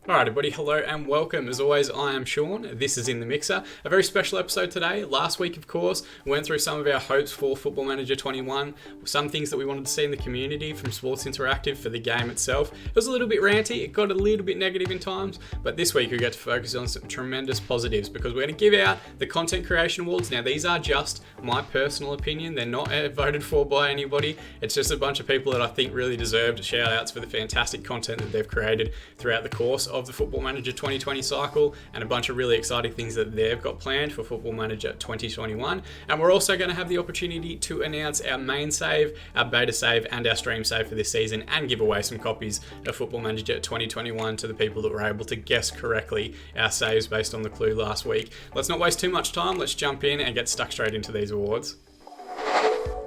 Alright everybody, hello and welcome. As always, I am Sean. This is In the Mixer. A very special episode today. Last week, of course, we went through some of our hopes for Football Manager 21, some things that we wanted to see in the community from Sports Interactive for the game itself. It was a little bit ranty, it got a little bit negative in times, but this week we get to focus on some tremendous positives because we're going to give out the Content Creation Awards. Now, these are just my personal opinion. They're not voted for by anybody. It's just a bunch of people that I think really deserved shout outs for the fantastic content that they've created throughout the course of the Football Manager 2020 cycle, and a bunch of really exciting things that they've got planned for Football Manager 2021. And we're also going to have the opportunity to announce our main save, our beta save, and our stream save for this season, and give away some copies of Football Manager 2021 to the people that were able to guess correctly our saves based on the clue last week. Let's not waste too much time. Let's jump in and get stuck straight into these awards.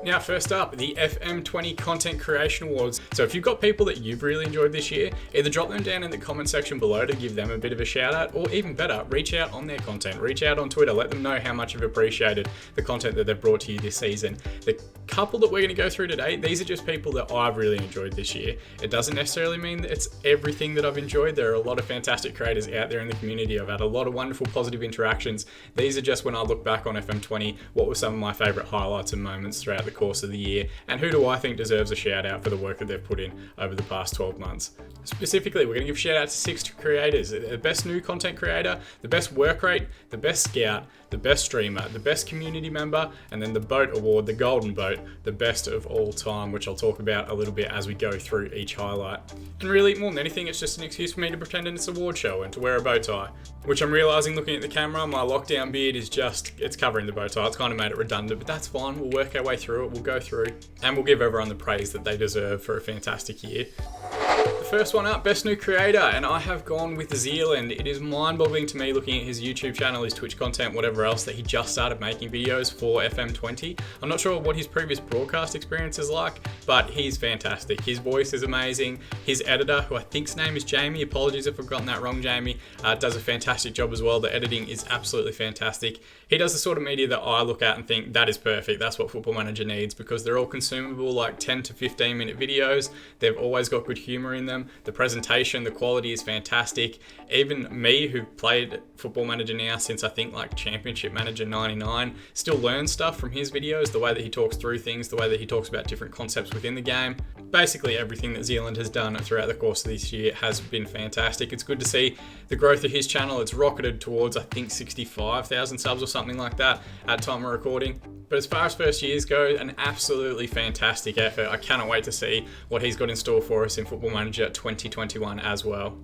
Now, first up, the FM20 Content Creation Awards. So if you've got people that you've really enjoyed this year, either drop them down in the comment section below to give them a bit of a shout out, or even better, reach out on their content. Reach out on Twitter, let them know how much you've appreciated the content that they've brought to you this season. The couple that we're going to go through today, these are just people that I've really enjoyed this year. It doesn't necessarily mean that it's everything that I've enjoyed. There are a lot of fantastic creators out there in the community. I've had a lot of wonderful positive interactions. These are just when I look back on FM20, what were some of my favourite highlights and moments throughout the course of the year, and who do I think deserves a shout out for the work that they've put in over the past 12 months. Specifically, we're going to give shout out to 6 creators: the best new content creator, the best work rate, the best scout, the best streamer, the best community member, and then the boat award, the golden boat, the best of all time, which I'll talk about a little bit as we go through each highlight. And really, more than anything, it's just an excuse for me to pretend it's an award show and to wear a bow tie, which I'm realizing looking at the camera, my lockdown beard is it's covering the bow tie. It's kind of made it redundant, but that's fine. We'll work our way through it. We'll go through and we'll give everyone the praise that they deserve for a fantastic year. The first one up, best new creator, and I have gone with Zealand. It is mind-boggling to me looking at his YouTube channel, his Twitch content, whatever else, that he just started making videos for FM20. I'm not sure what his previous broadcast experience is like, but he's fantastic. His voice is amazing. His editor, who I think's name is Jamie, apologies if I've gotten that wrong, Jamie, does a fantastic job as well. The editing is absolutely fantastic. He does the sort of media that I look at and think that is perfect. That's what Football Manager needs, because they're all consumable, like 10 to 15 minute videos. They've always got good humor in them. The presentation, the quality is fantastic. Even me, who played Football Manager now since I think like Championship Manager 99, still learn stuff from his videos, the way that he talks through things, the way that he talks about different concepts within the game. Basically everything that Zealand has done throughout the course of this year has been fantastic. It's good to see the growth of his channel. It's rocketed towards, I think, 65,000 subs or something like that at time of recording. But as far as first years go, an absolutely fantastic effort. I cannot wait to see what he's got in store for us in Football Manager 2021 as well.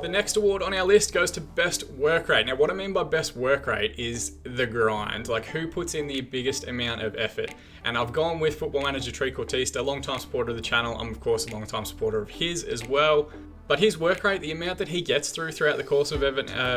The next award on our list goes to best work rate. Now, what I mean by best work rate is the grind, like who puts in the biggest amount of effort. And I've gone with Football Manager Trequartista, a long-time supporter of the channel. I'm, of course, a long-time supporter of his as well. But his work rate, the amount that he gets throughout the course of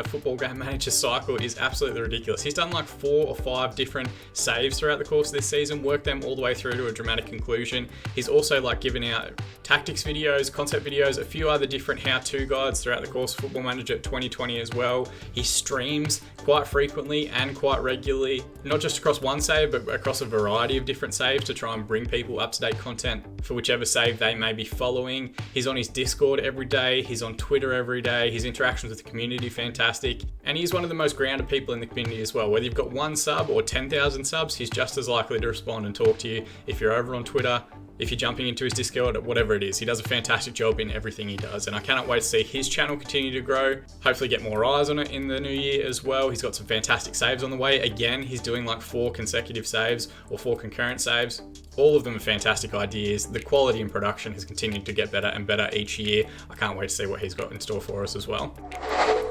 Football Game Manager cycle is absolutely ridiculous. He's done like 4 or 5 different saves throughout the course of this season, worked them all the way through to a dramatic conclusion. He's also like given out tactics videos, concept videos, a few other different how-to guides throughout the course of Football Manager 2020 as well. He streams quite frequently and quite regularly, not just across one save, but across a variety of different saves to try and bring people up-to-date content for whichever save they may be following. He's on his Discord every day. He's on Twitter every day. His interactions with the community fantastic, and he's one of the most grounded people in the community as well. Whether you've got 1 sub or 10,000 subs, he's just as likely to respond and talk to you if you're over on Twitter, if you're jumping into his Discord, whatever it is. He does a fantastic job in everything he does, and I cannot wait to see his channel continue to grow, hopefully get more eyes on it in the new year as well. He's got some fantastic saves on the way. Again, he's doing like 4 consecutive saves or 4 concurrent saves. All of them are fantastic ideas. The quality in production has continued to get better and better each year. I can't wait to see what he's got in store for us as well.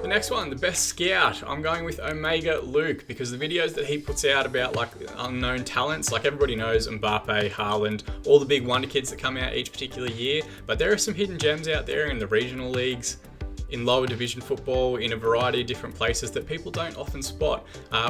The next one, the best scout, I'm going with Omega Luke, because the videos that he puts out about like unknown talents, like everybody knows Mbappe, Haaland, all the big wonder kids that come out each particular year, but there are some hidden gems out there in the regional leagues, in lower division football, in a variety of different places that people don't often spot.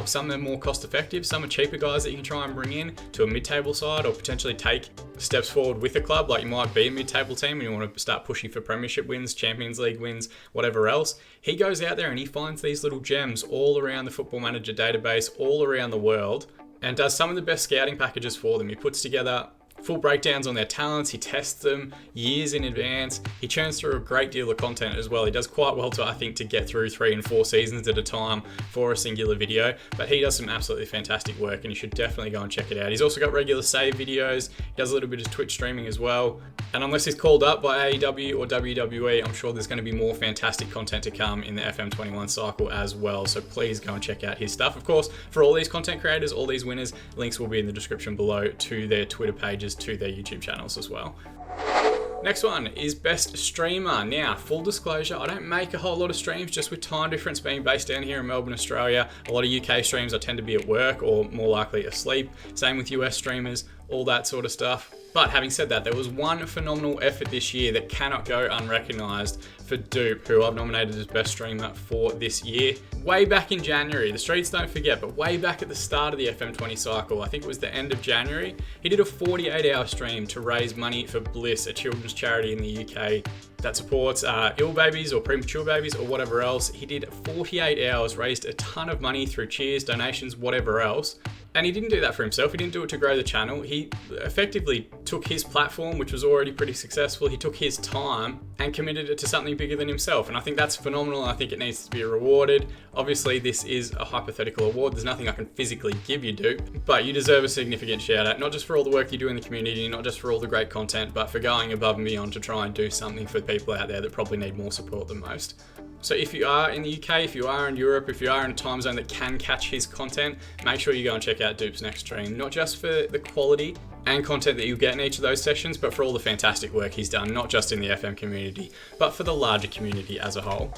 Some are more cost effective, some are cheaper guys that you can try and bring in to a mid-table side or potentially take steps forward with a club. Like you might be a mid-table team and you want to start pushing for Premiership wins, Champions League wins, whatever else. He goes out there and he finds these little gems all around the Football Manager database, all around the world, and does some of the best scouting packages for them. He puts together full breakdowns on their talents. He tests them years in advance. He churns through a great deal of content as well. He does quite well I think to get through 3 and 4 seasons at a time for a singular video, but he does some absolutely fantastic work and you should definitely go and check it out. He's also got regular save videos. He does a little bit of Twitch streaming as well. And unless he's called up by AEW or WWE, I'm sure there's going to be more fantastic content to come in the FM21 cycle as well. So please go and check out his stuff. Of course, for all these content creators, all these winners, links will be in the description below to their Twitter pages, to their YouTube channels as well. Next one is best streamer. Now, full disclosure, I don't make a whole lot of streams, just with time difference being based down here in Melbourne, Australia. A lot of UK streams I tend to be at work or more likely asleep. Same with US streamers, all that sort of stuff. But having said that, there was one phenomenal effort this year that cannot go unrecognised for Dupe, who I've nominated as best streamer for this year. Way back in January, the streets don't forget, but way back at the start of the FM20 cycle, I think it was the end of January, he did a 48-hour stream to raise money for Bliss, a children's charity in the UK that supports ill babies or premature babies or whatever else. He did 48 hours, raised a ton of money through cheers, donations, whatever else. And he didn't do that for himself. He didn't do it to grow the channel. He effectively took his platform, which was already pretty successful. He took his time and committed it to something bigger than himself. And I think that's phenomenal. I think it needs to be rewarded. Obviously, this is a hypothetical award. There's nothing I can physically give you, Dupe, but you deserve a significant shout out, not just for all the work you do in the community, not just for all the great content, but for going above and beyond to try and do something for people out there that probably need more support than most. So if you are in the UK, if you are in Europe, if you are in a time zone that can catch his content, make sure you go and check out Dupe's next stream, not just for the quality and content that you get in each of those sessions, but for all the fantastic work he's done, not just in the FM community, but for the larger community as a whole.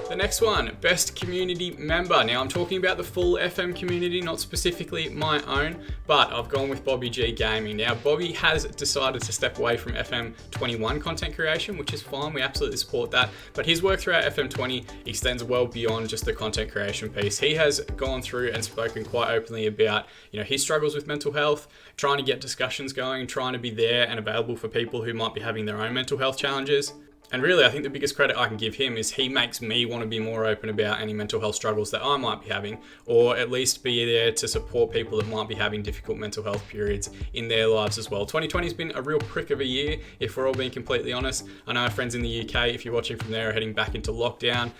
The next one, best community member. Now I'm talking about the full FM community, not specifically my own, but I've gone with Bobby G Gaming. Now Bobby has decided to step away from FM21 content creation, which is fine, we absolutely support that, but his work throughout FM20 extends well beyond just the content creation piece. He has gone through and spoken quite openly about, his struggles with mental health, trying to get discussions going, trying to be there and available for people who might be having their own mental health challenges. And really, I think the biggest credit I can give him is he makes me want to be more open about any mental health struggles that I might be having, or at least be there to support people that might be having difficult mental health periods in their lives as well. 2020 has been a real prick of a year, if we're all being completely honest. I know our friends in the UK, if you're watching from there, are heading back into lockdown.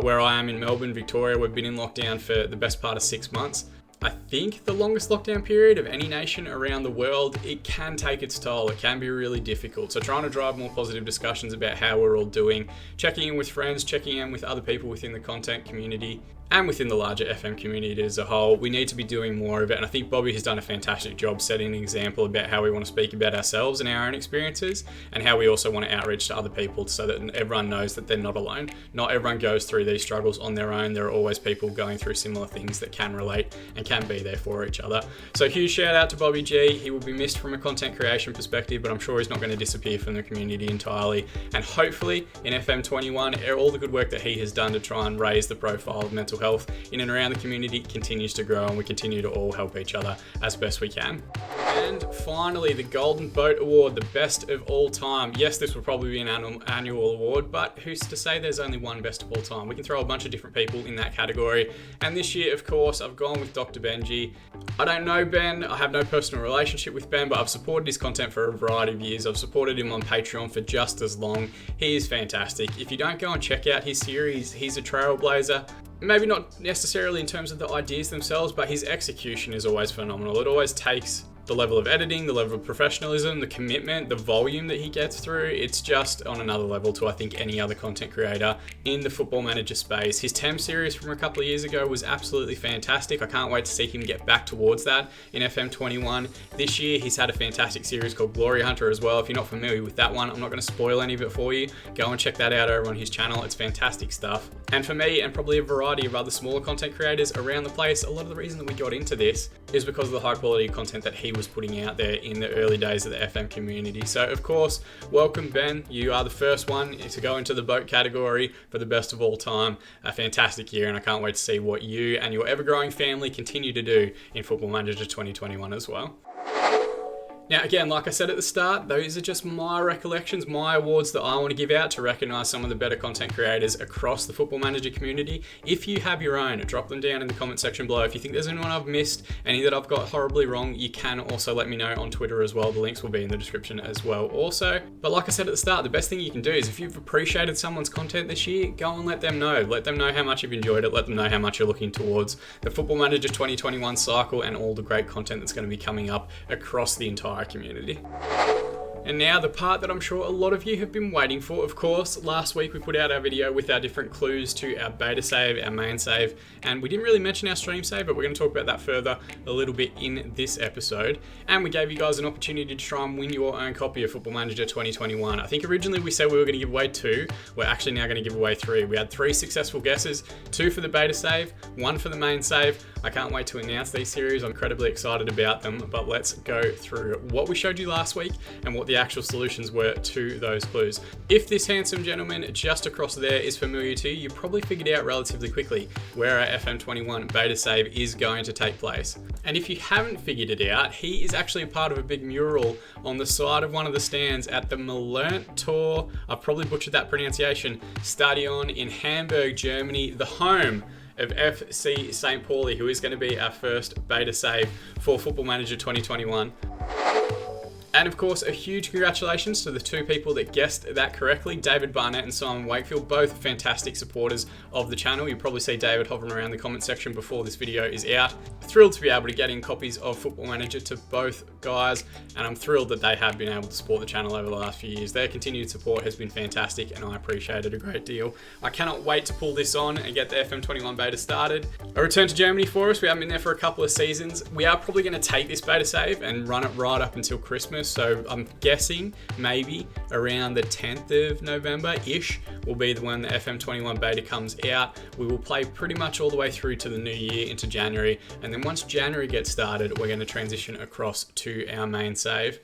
Where I am in Melbourne, Victoria, we've been in lockdown for the best part of 6 months. I think the longest lockdown period of any nation around the world. It can take its toll. It can be really difficult. So trying to drive more positive discussions about how we're all doing, checking in with friends, checking in with other people within the content community and within the larger FM community as a whole. We need to be doing more of it. And I think Bobby has done a fantastic job setting an example about how we want to speak about ourselves and our own experiences, and how we also want to outreach to other people so that everyone knows that they're not alone. Not everyone goes through these struggles on their own. There are always people going through similar things that can relate and can be there for each other. So huge shout out to Bobby G. He will be missed from a content creation perspective, but I'm sure he's not going to disappear from the community entirely. And hopefully in FM21, all the good work that he has done to try and raise the profile of mental health in and around the community continues to grow, and we continue to all help each other as best we can. And finally, the Golden Boat Award, the best of all time. Yes, this will probably be an annual award, but who's to say there's only one best of all time? We can throw a bunch of different people in that category. And this year, of course, I've gone with Dr. Benji. I don't know Ben, I have no personal relationship with Ben, but I've supported his content for a variety of years. I've supported him on Patreon for just as long. He is fantastic. If you don't go and check out his series, he's a trailblazer. Maybe not necessarily in terms of the ideas themselves, but his execution is always phenomenal. It always takes the level of editing, the level of professionalism, the commitment, the volume that he gets through. It's just on another level to, I think, any other content creator in the Football Manager space. His TEM series from a couple of years ago was absolutely fantastic. I can't wait to see him get back towards that in FM21. This year, he's had a fantastic series called Glory Hunter as well. If you're not familiar with that one, I'm not going to spoil any of it for you. Go and check that out over on his channel. It's fantastic stuff. And for me, and probably a variety of other smaller content creators around the place, a lot of the reason that we got into this is because of the high quality content that he was putting out there in the early days of the FM community. So of course, welcome Ben. You are the first one to go into the boat category for the best of all time. A fantastic year, and I can't wait to see what you and your ever-growing family continue to do in Football Manager 2021 as well. Now again, like I said at the start, those are just my recollections, my awards that I want to give out to recognise some of the better content creators across the Football Manager community. If you have your own, drop them down in the comment section below. If you think there's anyone I've missed, any that I've got horribly wrong, you can also let me know on Twitter as well. The links will be in the description as well also. But like I said at the start, the best thing you can do is if you've appreciated someone's content this year, go and let them know. Let them know how much you've enjoyed it. Let them know how much you're looking towards the Football Manager 2021 cycle and all the great content that's going to be coming up across the entire community. And now the part that I'm sure a lot of you have been waiting for. Of course, last week we put out our video with our different clues to our beta save, our main save, and we didn't really mention our stream save, but we're going to talk about that further a little bit in this episode. And we gave you guys an opportunity to try and win your own copy of Football Manager 2021. I think originally we said we were going to give away 2. We're actually now going to give away 3. We had 3 successful guesses, 2 for the beta save, 1 for the main save. I can't wait to announce these series. I'm incredibly excited about them, but let's go through what we showed you last week and what the actual solutions were to those clues. If this handsome gentleman just across there is familiar to you, you probably figured out relatively quickly where our FM21 Beta save is going to take place. And if you haven't figured it out, he is actually a part of a big mural on the side of one of the stands at the Tor, I've probably butchered that pronunciation, Stadion in Hamburg, Germany, the home of FC St. Pauli, who is going to be our first beta save for Football Manager 2021. And of course, a huge congratulations to the 2 people that guessed that correctly, David Barnett and Simon Wakefield, both fantastic supporters of the channel. You'll probably see David hovering around the comment section before this video is out. Thrilled to be able to get in copies of Football Manager to both guys, and I'm thrilled that they have been able to support the channel over the last few years. Their continued support has been fantastic, and I appreciate it a great deal. I cannot wait to pull this on and get the FM21 Beta started. A return to Germany for us. We haven't been there for a couple of seasons. We are probably going to take this beta save and run it right up until Christmas. So I'm guessing maybe around the 10th of November-ish will be the when the FM21 Beta comes out. We will play pretty much all the way through to the new year into January. And then once January gets started, we're going to transition across to our main save.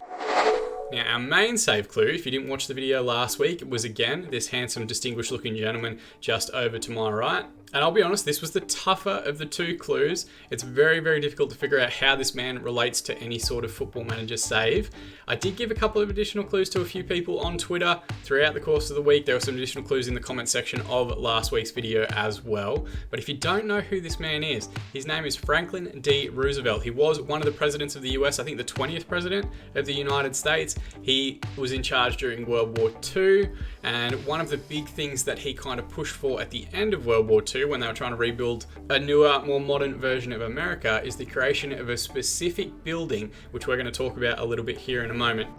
Now, our main save clue, if you didn't watch the video last week, was again this handsome, distinguished looking gentleman just over to my right. And I'll be honest, this was the tougher of the 2 clues. It's very, very difficult to figure out how this man relates to any sort of Football Manager save. I did give a couple of additional clues to a few people on Twitter throughout the course of the week. There were some additional clues in the comment section of last week's video as well. But if you don't know who this man is, his name is Franklin D. Roosevelt. He was one of the presidents of the US, I think the 20th president of the United States. He was in charge during World War II, and one of the big things that he kind of pushed for at the end of World War II when they were trying to rebuild a newer, more modern version of America is the creation of a specific building, which we're going to talk about a little bit here in a moment.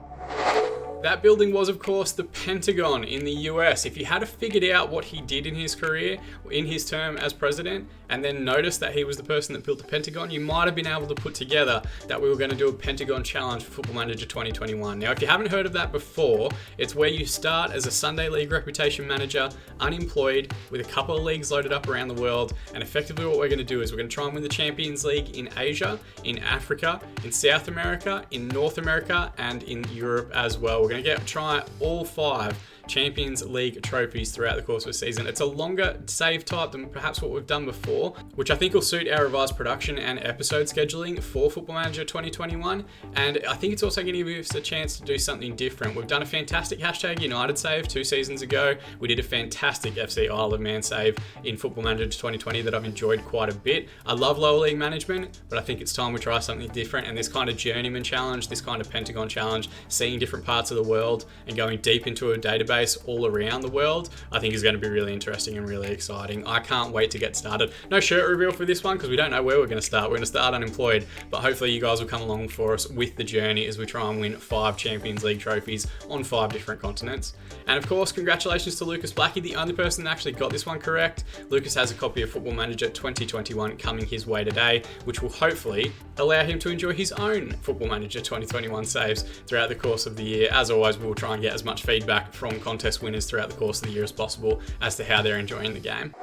That building was, of course, the Pentagon in the US. If you had figured out what he did in his career, in his term as president, and then noticed that he was the person that built the Pentagon, you might have been able to put together that we were going to do a Pentagon challenge for Football Manager 2021. Now, if you haven't heard of that before, it's where you start as a Sunday League reputation manager, unemployed, with a couple of leagues loaded up around the world, and effectively what we're going to do is we're going to try and win the Champions League in Asia, in Africa, in South America, in North America, and in Europe as well. We're going to try all 5 Champions League trophies throughout the course of a season. It's a longer save type than perhaps what we've done before, which I think will suit our revised production and episode scheduling for Football Manager 2021. And I think it's also going to give us a chance to do something different. We've done a fantastic hashtag United save 2 seasons ago. We did a fantastic FC Isle of Man save in Football Manager 2020 that I've enjoyed quite a bit. I love lower league management, but I think it's time we try something different. And this kind of journeyman challenge, this kind of Pentagon challenge, seeing different parts of the world and going deep into a database all around the world, I think is going to be really interesting and really exciting. I can't wait to get started. No shirt reveal for this one because we don't know where we're going to start. We're going to start unemployed, but hopefully you guys will come along for us with the journey as we try and win 5 Champions League trophies on 5 different continents. And of course, congratulations to Lucas Blackie, the only person that actually got this one correct. Lucas has a copy of Football Manager 2021 coming his way today, which will hopefully allow him to enjoy his own Football Manager 2021 saves throughout the course of the year. As always, we'll try and get as much feedback from contest winners throughout the course of the year as possible as to how they're enjoying the game.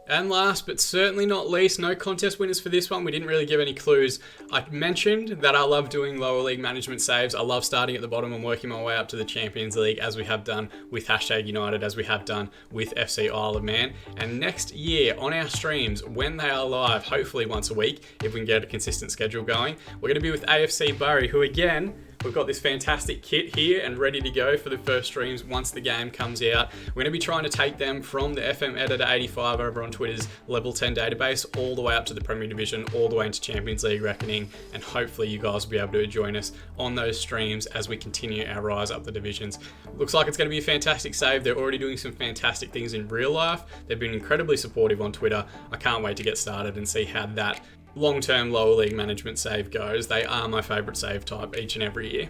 And last but certainly not least, no contest winners for this one. We didn't really give any clues. I mentioned that I love doing lower league management saves. I love starting at the bottom and working my way up to the Champions League, as we have done with #United, as we have done with FC Isle of Man. And next year on our streams, when they are live, hopefully once a week, if we can get a consistent schedule going, we're going to be with AFC Bury, who again, we've got this fantastic kit here and ready to go for the first streams once the game comes out. We're going to be trying to take them from the FM Editor 85 over on Twitter's Level 10 database all the way up to the Premier Division, all the way into Champions League reckoning, and hopefully you guys will be able to join us on those streams as we continue our rise up the divisions. Looks like it's going to be a fantastic save. They're already doing some fantastic things in real life. They've been incredibly supportive on Twitter. I can't wait to get started and see how that long-term lower league management save goes. They are my favourite save type each and every year.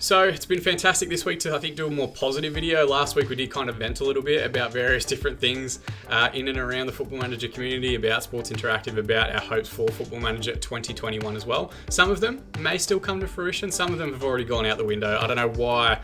So it's been fantastic this week to, I think, do a more positive video. Last week we did kind of vent a little bit about various different things in and around the Football Manager community, about Sports Interactive, about our hopes for Football Manager 2021 as well. Some of them may still come to fruition. Some of them have already gone out the window. I don't know why,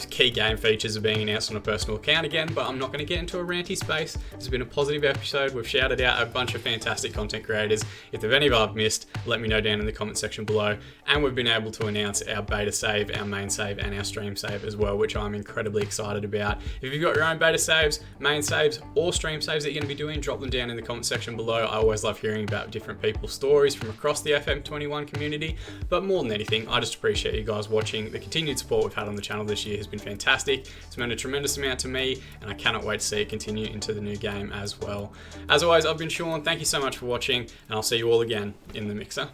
key game features are being announced on a personal account again, but I'm not going to get into a ranty space. It's been a positive episode. We've shouted out a bunch of fantastic content creators. If there's any I've missed, let me know down in the comment section below. And we've been able to announce our beta save, our main save, and our stream save as well, which I'm incredibly excited about. If you've got your own beta saves, main saves, or stream saves that you're going to be doing, drop them down in the comment section below. I always love hearing about different people's stories from across the FM21 community, but more than anything, I just appreciate you guys watching. The continued support we've had on the channel this year has been fantastic. It's meant a tremendous amount to me, and I cannot wait to see it continue into the new game as well. As always, I've been Sean. Thank you so much for watching, and I'll see you all again in the mixer.